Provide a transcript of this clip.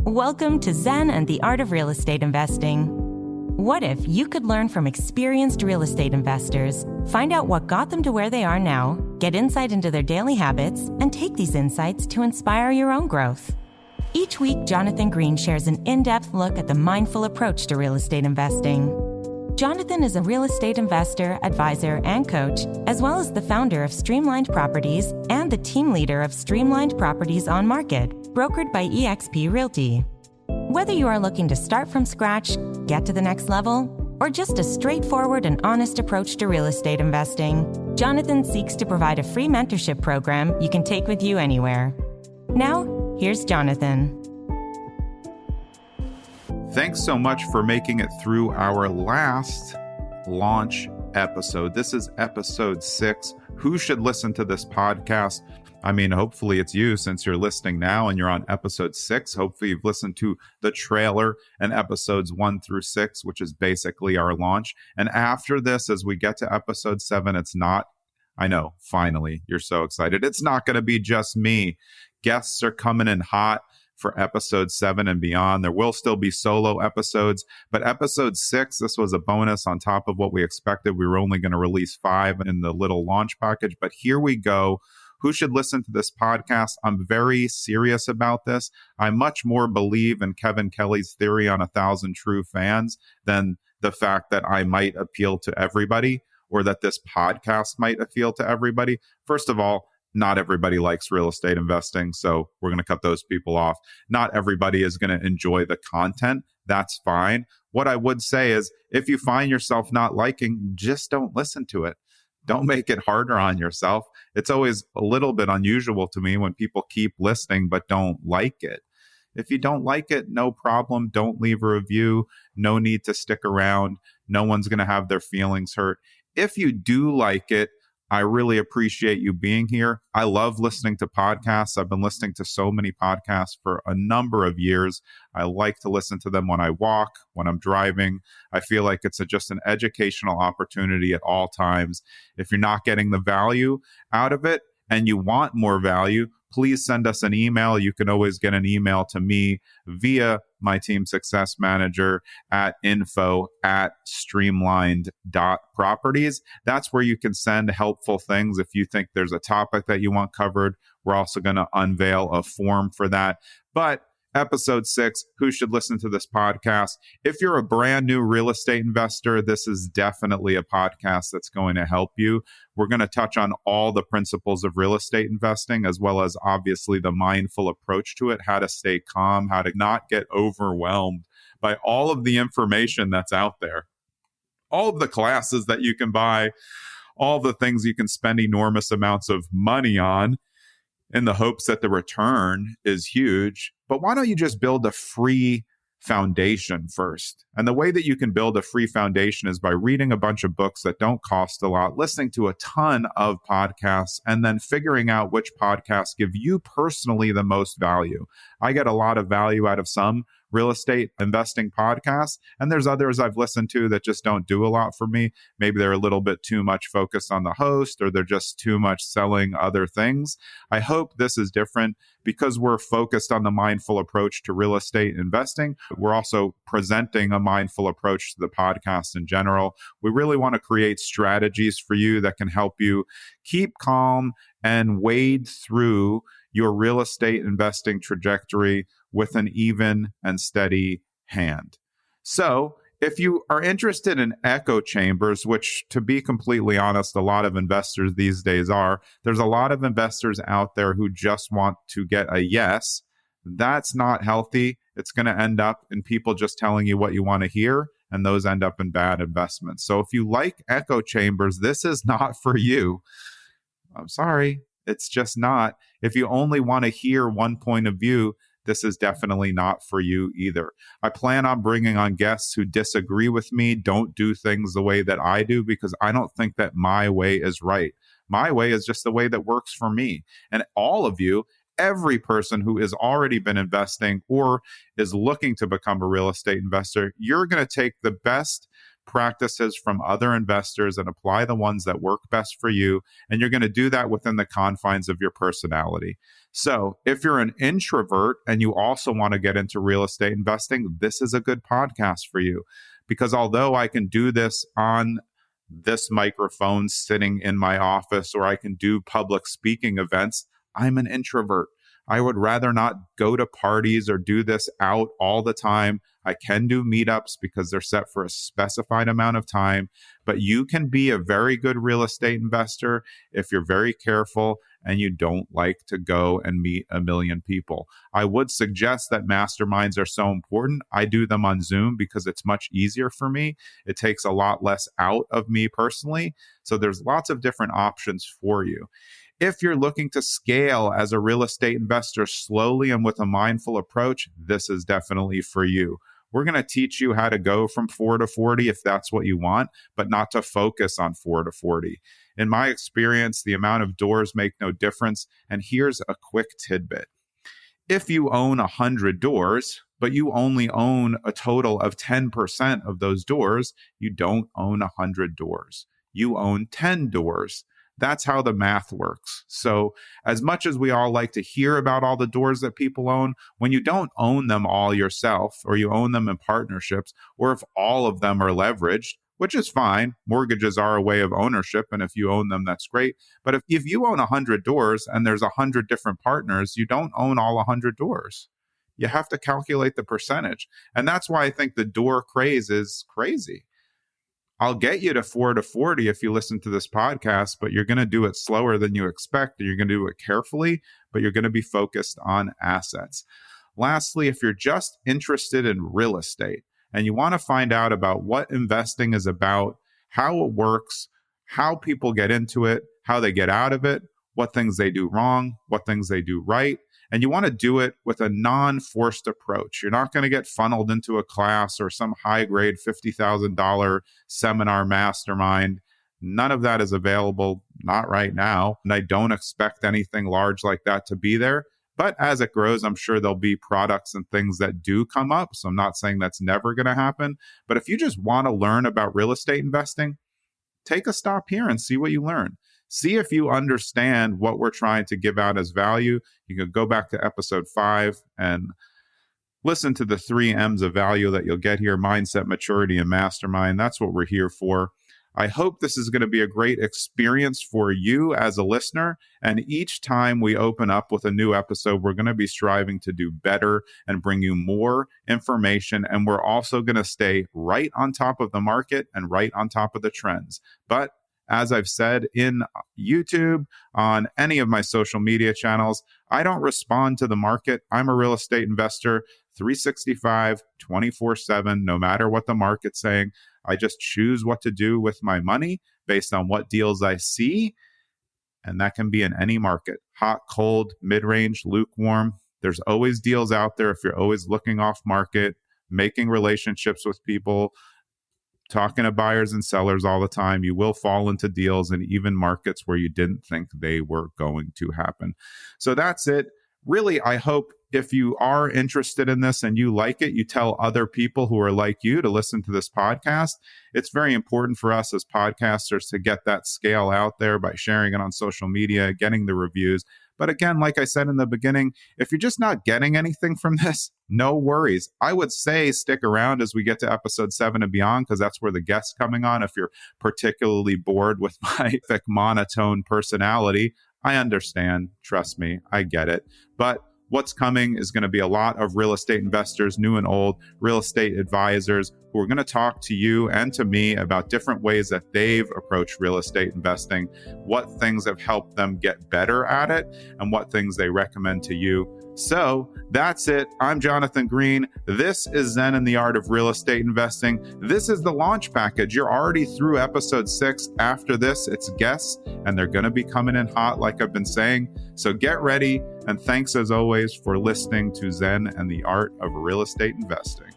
Welcome to Zen and the Art of Real Estate Investing. What if you could learn from experienced real estate investors, find out what got them to where they are now, get insight into their daily habits, and take these insights to inspire your own growth? Each week, Jonathan Green shares an in-depth look at the mindful approach to real estate investing. Jonathan is a real estate investor, advisor, and coach, as well as the founder of Streamlined Properties and the team leader of Streamlined Properties on Market, brokered by eXp Realty. Whether you are looking to start from scratch, get to the next level, or just a straightforward and honest approach to real estate investing, Jonathan seeks to provide a free mentorship program you can take with you anywhere. Now, here's Jonathan. Thanks so much for making it through our last launch episode. This is episode 6. Who should listen to this podcast? I mean, hopefully it's you, since you're listening now and you're on episode 6. Hopefully you've listened to the trailer and episodes 1 through 6, which is basically our launch. And after this, as we get to episode 7, it's not, I know, finally, you're so excited. It's not going to be just me. Guests are coming in hot for episode 7 and beyond. There will still be solo episodes, but episode 6, this was a bonus on top of what we expected. We were only going to release 5 in the little launch package, but here we go. Who should listen to this podcast? I'm very serious about this. I much more believe in Kevin Kelly's theory on 1,000 true fans than the fact that I might appeal to everybody or that this podcast might appeal to everybody. First of all, not everybody likes real estate investing, so we're going to cut those people off. Not everybody is going to enjoy the content. That's fine. What I would say is, if you find yourself not liking, just don't listen to it. Don't make it harder on yourself. It's always a little bit unusual to me when people keep listening but don't like it. If you don't like it, no problem. Don't leave a review. No need to stick around. No one's going to have their feelings hurt. If you do like it, I really appreciate you being here. I love listening to podcasts. I've been listening to so many podcasts for a number of years. I like to listen to them when I walk, when I'm driving. I feel like it's just an educational opportunity at all times. If you're not getting the value out of it and you want more value, please send us an email. You can always get an email to me via my team success manager at info@streamlined.properties. That's where you can send helpful things. If you think there's a topic that you want covered, we're also going to unveil a form for that. But episode 6, who should listen to this podcast? If you're a brand new real estate investor, this is definitely a podcast that's going to help you. We're going to touch on all the principles of real estate investing, as well as obviously the mindful approach to it, how to stay calm, how to not get overwhelmed by all of the information that's out there, all of the classes that you can buy, all the things you can spend enormous amounts of money on in the hopes that the return is huge. But why don't you just build a free foundation first? And the way that you can build a free foundation is by reading a bunch of books that don't cost a lot, listening to a ton of podcasts, and then figuring out which podcasts give you personally the most value. I get a lot of value out of some real estate investing podcasts, and there's others I've listened to that just don't do a lot for me. Maybe they're a little bit too much focused on the host, or they're just too much selling other things. I hope this is different because we're focused on the mindful approach to real estate investing. We're also presenting a mindful approach to the podcast in general. We really want to create strategies for you that can help you keep calm and wade through your real estate investing trajectory with an even and steady hand. So if you are interested in echo chambers, which to be completely honest, a lot of investors these days are, there's a lot of investors out there who just want to get a yes. That's not healthy. It's going to end up in people just telling you what you want to hear, and those end up in bad investments. So if you like echo chambers, this is not for you. I'm sorry. It's just not. If you only want to hear one point of view, this is definitely not for you either. I plan on bringing on guests who disagree with me, don't do things the way that I do, because I don't think that my way is right. My way is just the way that works for me. And all of you, every person who has already been investing or is looking to become a real estate investor, you're going to take the best practices from other investors and apply the ones that work best for you. And you're going to do that within the confines of your personality. So if you're an introvert and you also want to get into real estate investing, this is a good podcast for you. Because although I can do this on this microphone sitting in my office, or I can do public speaking events, I'm an introvert. I would rather not go to parties or do this out all the time. I can do meetups because they're set for a specified amount of time, but you can be a very good real estate investor if you're very careful and you don't like to go and meet a million people. I would suggest that masterminds are so important. I do them on Zoom because it's much easier for me. It takes a lot less out of me personally. So there's lots of different options for you. If you're looking to scale as a real estate investor slowly and with a mindful approach, this is definitely for you. We're going to teach you how to go from 4 to 40 if that's what you want, but not to focus on 4 to 40. In my experience, the amount of doors make no difference. And here's a quick tidbit. If you own 100 doors, but you only own a total of 10% of those doors, you don't own 100 doors. You own 10 doors. That's how the math works. So as much as we all like to hear about all the doors that people own, when you don't own them all yourself, or you own them in partnerships, or if all of them are leveraged, which is fine. Mortgages are a way of ownership. And if you own them, that's great. But if you own 100 doors and there's 100 different partners, you don't own all 100 doors. You have to calculate the percentage. And that's why I think the door craze is crazy. I'll get you to 4 to 40 if you listen to this podcast, but you're going to do it slower than you expect. You're going to do it carefully, but you're going to be focused on assets. Lastly, if you're just interested in real estate and you want to find out about what investing is about, how it works, how people get into it, how they get out of it, what things they do wrong, what things they do right, and you want to do it with a non-forced approach. You're not going to get funneled into a class or some high-grade $50,000 seminar mastermind. None of that is available, not right now. And I don't expect anything large like that to be there. But as it grows, I'm sure there'll be products and things that do come up. So I'm not saying that's never going to happen. But if you just want to learn about real estate investing, take a stop here and see what you learn. See if you understand what we're trying to give out as value. You can go back to episode 5 and listen to the 3 M's of value that you'll get here: mindset, maturity, and mastermind. That's what we're here for. I hope this is going to be a great experience for you as a listener. And each time we open up with a new episode, we're going to be striving to do better and bring you more information. And we're also going to stay right on top of the market and right on top of the trends. But as I've said in YouTube, on any of my social media channels, I don't respond to the market. I'm a real estate investor, 365, 24/7, no matter what the market's saying. I just choose what to do with my money based on what deals I see. And that can be in any market: hot, cold, mid-range, lukewarm. There's always deals out there if you're always looking off market, making relationships with people, talking to buyers and sellers all the time. You will fall into deals and even markets where you didn't think they were going to happen. So that's it. Really, I hope if you are interested in this and you like it, you tell other people who are like you to listen to this podcast. It's very important for us as podcasters to get that scale out there by sharing it on social media, getting the reviews. But again, like I said in the beginning, if you're just not getting anything from this, no worries. I would say stick around as we get to episode 7 and beyond, because that's where the guest's coming on. If you're particularly bored with my thick monotone personality, I understand. Trust me, I get it. But what's coming is going to be a lot of real estate investors, new and old, real estate advisors, who are going to talk to you and to me about different ways that they've approached real estate investing, what things have helped them get better at it, and what things they recommend to you. So that's it. I'm Jonathan Green. This is Zen and the Art of Real Estate Investing. This is the launch package. You're already through episode 6. After this, it's guests, and they're going to be coming in hot, like I've been saying. So get ready. And thanks as always for listening to Zen and the Art of Real Estate Investing.